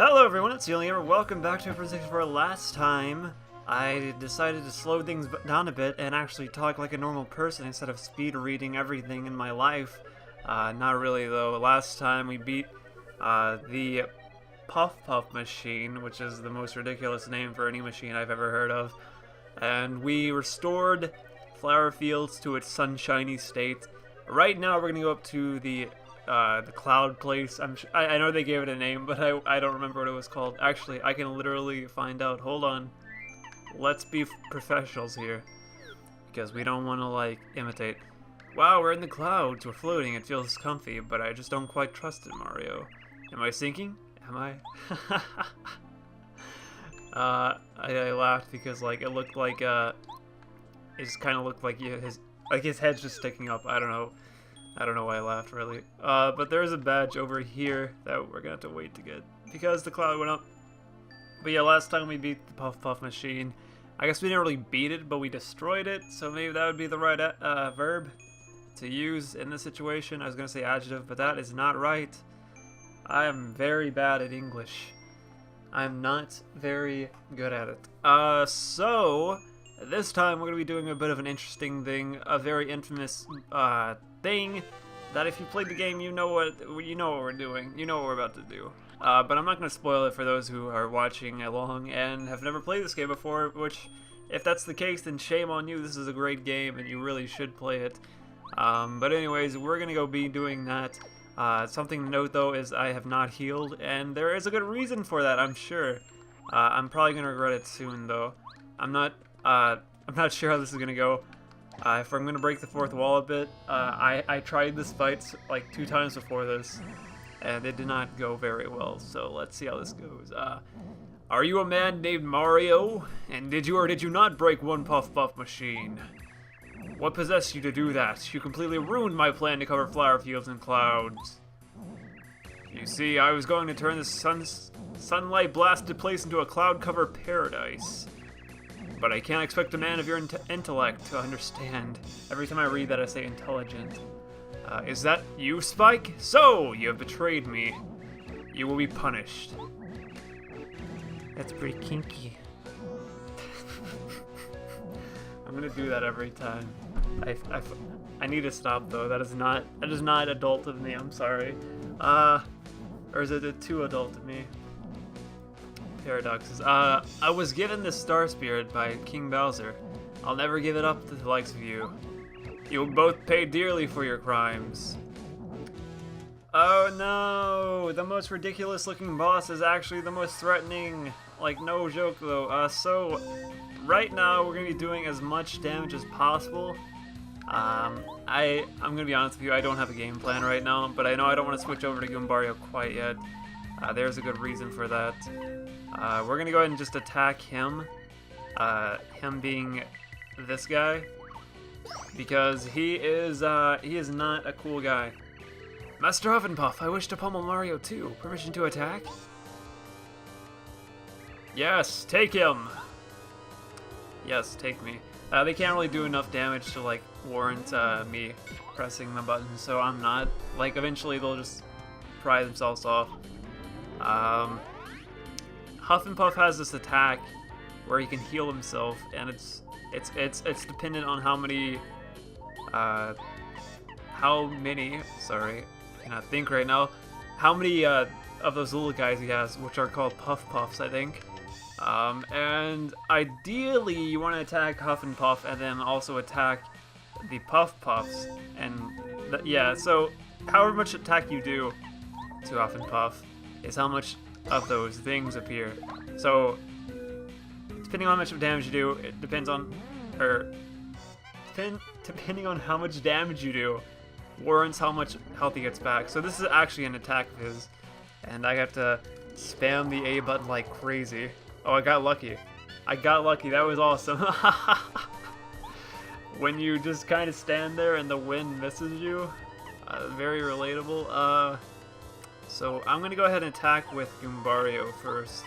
Hello everyone, it's TheOnlyGamer. Welcome back to a presentation for last time. I decided to slow things down a bit and actually talk like a normal person instead of speed reading everything in my life. Not really though. Last time we beat the Puff machine, which is the most ridiculous name for any machine I've ever heard of. And we restored Flower Fields to its sunshiny state. Right now we're gonna go up to the cloud place. I know they gave it a name, but I don't remember what it was called. Actually, I can literally find out. Hold on. Let's be professionals here, because we don't want to like imitate. Wow, we're in the clouds. We're floating. It feels comfy, but I just don't quite trust it, Mario. Am I sinking? Am I? I laughed because like it looked like it just kind of looked like his head's just sticking up. I don't know why I laughed, really. But there's a badge over here that we're gonna have to wait to get because the cloud went up. But yeah, last time we beat the Puff machine. I guess we didn't really beat it, but we destroyed it. So maybe that would be the right verb to use in this situation. I was gonna say adjective, but that is not right. I am very bad at English. I'm not very good at it. So this time we're gonna be doing a bit of an interesting thing, a very infamous thing that if you played the game, you know what we're doing. You know what we're about to do. But I'm not going to spoil it for those who are watching along and have never played this game before, which, if that's the case, then shame on you. This is a great game and you really should play it. But anyways, we're going to go be doing that. Something to note though is I have not healed, and there is a good reason for that, I'm sure. I'm probably going to regret it soon though. I'm not sure how this is going to go. If I'm going to break the fourth wall a bit, I tried this fight like 2 times before this, and it did not go very well, so let's see how this goes. Are you a man named Mario? And did you or did you not break one Puff machine? What possessed you to do that? You completely ruined my plan to cover flower fields and clouds. You see, I was going to turn this sunlight blasted place into a cloud-covered paradise. But I can't expect a man of your intellect to understand. Every time I read that, I say intelligent. Is that you, Spike? So, you have betrayed me. You will be punished. That's pretty kinky. I'm gonna do that every time. I need to stop though. That is not adult of me. I'm sorry. Or is it too adult of me? Paradoxes. I was given this star spirit by King Bowser. I'll never give it up to the likes of you. You'll both pay dearly for your crimes. Oh no! The most ridiculous looking boss is actually the most threatening. Like, no joke though. So, right now we're gonna be doing as much damage as possible. I'm gonna be honest with you, I don't have a game plan right now, but I know I don't want to switch over to Goombario quite yet. There's a good reason for that. We're gonna go ahead and just attack him. Him being this guy, because he is not a cool guy. Master Huff and Puff, I wish to pummel Mario too. Permission to attack? Yes, take him. Yes, take me. They can't really do enough damage to like warrant me pressing the button, so I'm not. Like, eventually they'll just pry themselves off. Huff and Puff has this attack where he can heal himself, and it's dependent on how many sorry, I cannot think right now, how many of those little guys he has, which are called Puffs, I think. And ideally you want to attack Huff and Puff and then also attack the Puffs, and yeah, so however much attack you do to Huff and Puff is how much of those things appear. So depending on how much damage you do, it depends on, depending on how much damage you do, warrants how much health he gets back. So this is actually an attack of his, and I have to spam the A button like crazy. Oh, I got lucky. That was awesome. When you just kind of stand there and the wind misses you, very relatable. So I'm gonna go ahead and attack with Goombario first.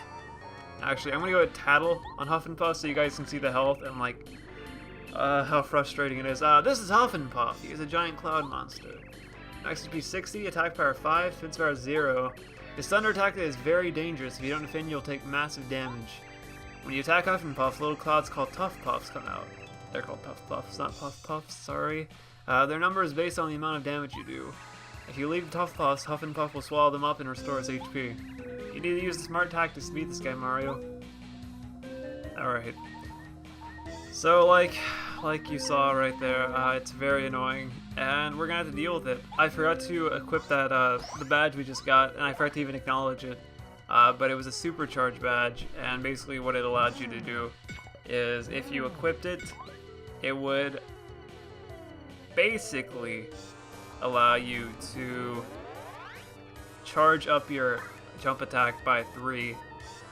Actually, I'm gonna go with Tattle on Huff and Puff so you guys can see the health and like how frustrating it is. This is Huff and Puff. He is a giant cloud monster. Max HP 60, attack power 5, defense power 0. This thunder attack is very dangerous. If you don't defend, you'll take massive damage. When you attack Huff and Puff, little clouds called Tough Puffs come out. They're called Tough Puffs, not Puff Puffs, sorry. Their number is based on the amount of damage you do. If you leave Tough Puffs, Huff and Puff will swallow them up and restore its HP. You need to use the smart tactics to beat this guy, Mario. Alright. So, like you saw right there, it's very annoying, and we're gonna have to deal with it. I forgot to equip that, the badge we just got, and I forgot to even acknowledge it. But it was a supercharge badge, and basically what it allowed you to do is, if you equipped it, it would basically allow you to charge up your jump attack by 3.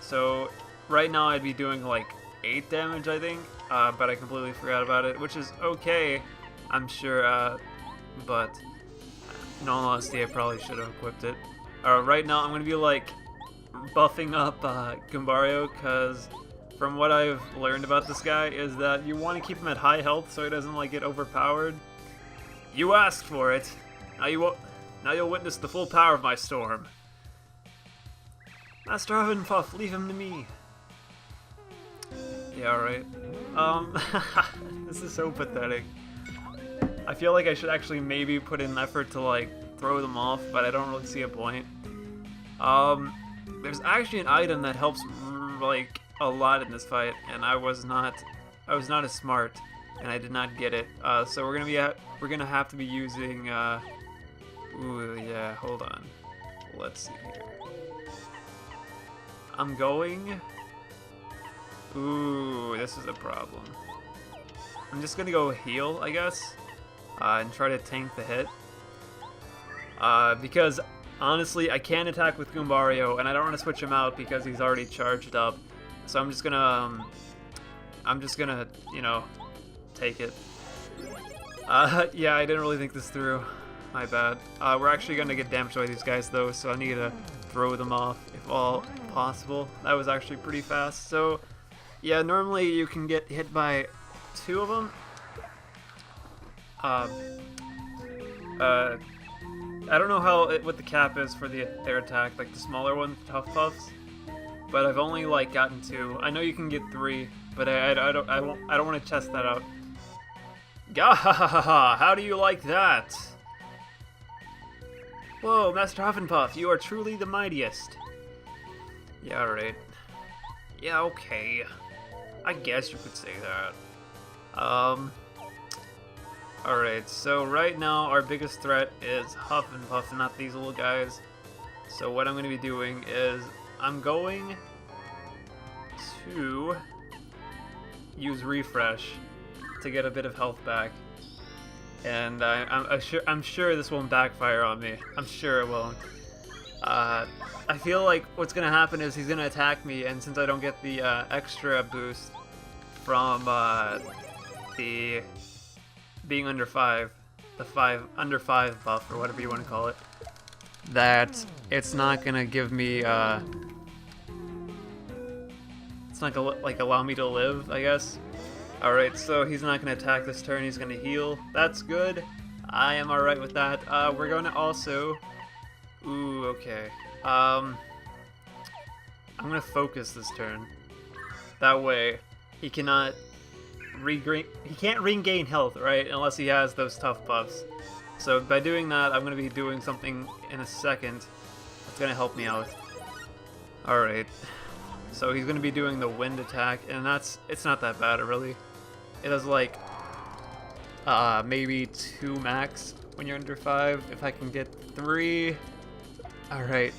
So right now I'd be doing like 8 damage, I think, but I completely forgot about it, which is okay, I'm sure, but in all honesty, I probably should have equipped it. Right now I'm going to be like buffing up Goombario, because from what I've learned about this guy is that you want to keep him at high health so he doesn't like get overpowered. You asked for it. Now you'll witness the full power of my storm. Master Huff and Puff, leave him to me. Yeah, alright. This is so pathetic. I feel like I should actually maybe put in effort to like throw them off, but I don't really see a point. There's actually an item that helps like a lot in this fight, and I was not as smart, and I did not get it. So we're gonna have to be using. Ooh, yeah. Hold on. Let's see here. I'm going. Ooh, this is a problem. I'm just gonna go heal, I guess, and try to tank the hit. Because honestly, I can't attack with Goombario, and I don't want to switch him out because he's already charged up. So I'm just gonna, you know, take it. Yeah, I didn't really think this through. My bad. We're actually gonna get damaged by these guys though, so I need to throw them off if all possible. That was actually pretty fast. So, yeah, normally you can get hit by 2 of them. I don't know what the cap is for their attack, like the smaller one, Tough Puffs. But I've only like gotten 2. I know you can get 3, but I don't want to test that out. Gahahaha! How do you like that? Whoa, Master Huff and Puff, you are truly the mightiest. Yeah, alright. Yeah, okay. I guess you could say that. Alright, so right now our biggest threat is Huff and Puff, and not these little guys. So what I'm going to be doing is I'm going to use Refresh to get a bit of health back. And I'm sure this won't backfire on me. I'm sure it won't. I feel like what's gonna happen is he's gonna attack me, and since I don't get the extra boost from the being under 5, the under 5 buff or whatever you want to call it, that it's not gonna give me it's not gonna like allow me to live, I guess. Alright, so he's not going to attack this turn, he's going to heal. That's good. I am alright with that. We're going to also... Ooh, okay. I'm going to focus this turn. That way, he cannot he can't regain health, right? Unless he has those Tough Puffs. So by doing that, I'm going to be doing something in a second that's going to help me out. Alright. So he's going to be doing the wind attack, and it's not that bad, really. It does like maybe 2 max when you're under 5. If I can get 3. Alright.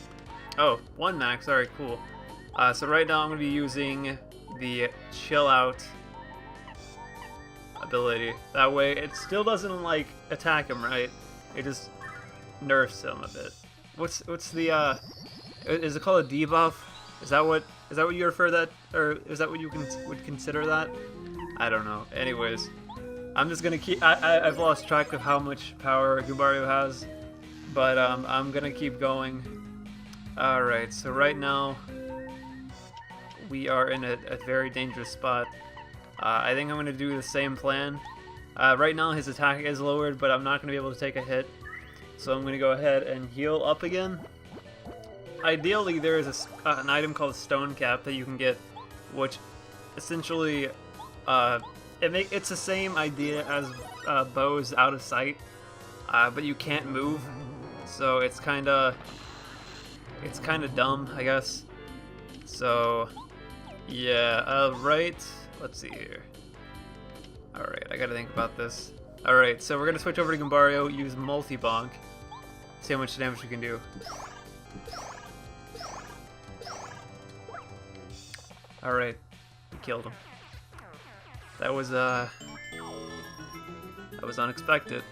Oh, 1 max. Alright, cool. So right now I'm going to be using the chill out ability. That way it still doesn't like attack him, right? It just nerfs him a bit. What's the is it called a debuff? Is that what you refer that, or is that what you would consider that? I don't know. Anyways, I'm just gonna keep. I've lost track of how much power Goombario has, but I'm gonna keep going. All right. So right now we are in a very dangerous spot. I think I'm gonna do the same plan. Right now his attack is lowered, but I'm not gonna be able to take a hit. So I'm gonna go ahead and heal up again. ideally there is an item called Stone Cap that you can get, which essentially it's the same idea as bows out of sight, but you can't move, so it's kind of dumb, I guess. So yeah, right. Let's see here. All right, I gotta think about this. All right, so we're gonna switch over to Goombario, use multi-bonk, see how much damage we can do. All right, we killed him. That was unexpected.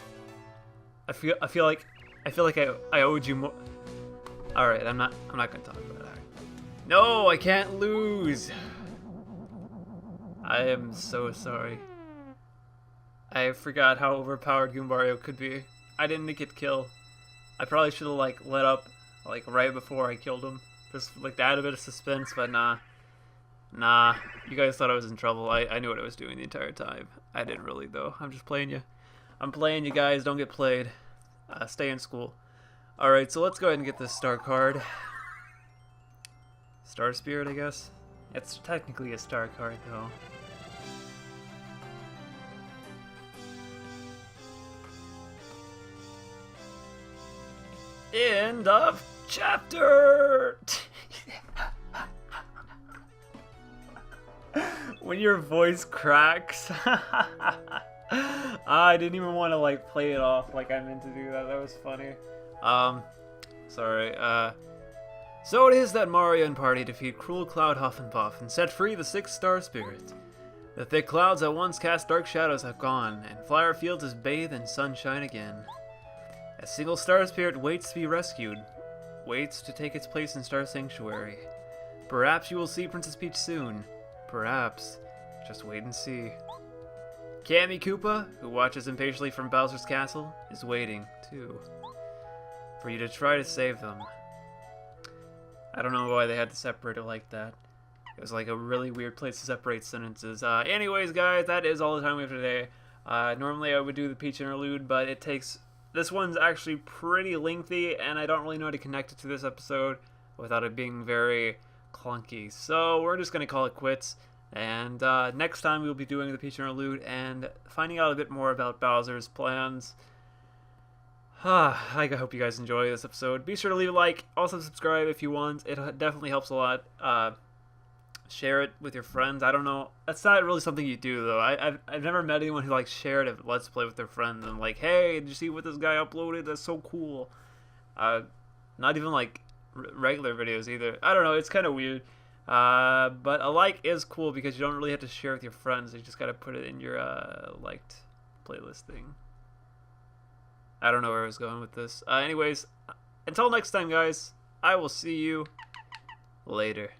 I feel like I owed you more. All right, I'm not gonna talk about that. No, I can't lose. I am so sorry. I forgot how overpowered Goombario could be. I didn't get kill. I probably should have like let up like right before I killed him, just like to add a bit of suspense. But nah. You guys thought I was in trouble. I knew what I was doing the entire time. I didn't really though. I'm just playing you. I'm playing you guys. Don't get played. Stay in school. All right, so let's go ahead and get this star card. Star Spirit, I guess. It's technically a star card though. End of chapter! When your voice cracks. I didn't even want to like play it off like I meant to do that. That was funny. Sorry. So it is that Mario and party defeat cruel Cloud, Huff, and Puff and set free the 6th star spirit. The thick clouds that once cast dark shadows have gone, and Flower Fields is bathed in sunshine again. A single star spirit waits to be rescued, waits to take its place in Star Sanctuary. Perhaps you will see Princess Peach soon. Perhaps. Just wait and see. Kammy Koopa, who watches impatiently from Bowser's castle, is waiting, too, for you to try to save them. I don't know why they had to separate it like that. It was like a really weird place to separate sentences. Anyways, guys, that is all the time we have today. Normally I would do the Peach interlude, but it takes... This one's actually pretty lengthy, and I don't really know how to connect it to this episode without it being very clunky. So we're just going to call it quits. And next time we'll be doing the Peach interlude and finding out a bit more about Bowser's plans. I hope you guys enjoy this episode. Be sure to leave a like. Also subscribe if you want. It definitely helps a lot. Share it with your friends. I don't know. That's not really something you do though. I've never met anyone who like shared a Let's Play with their friends and like, hey, did you see what this guy uploaded? That's so cool. Not even like regular videos either. I don't know. It's kind of weird. But a like is cool because you don't really have to share with your friends. You just gotta put it in your liked playlist thing. I don't know where I was going with this. Anyways, until next time, guys. I will see you later.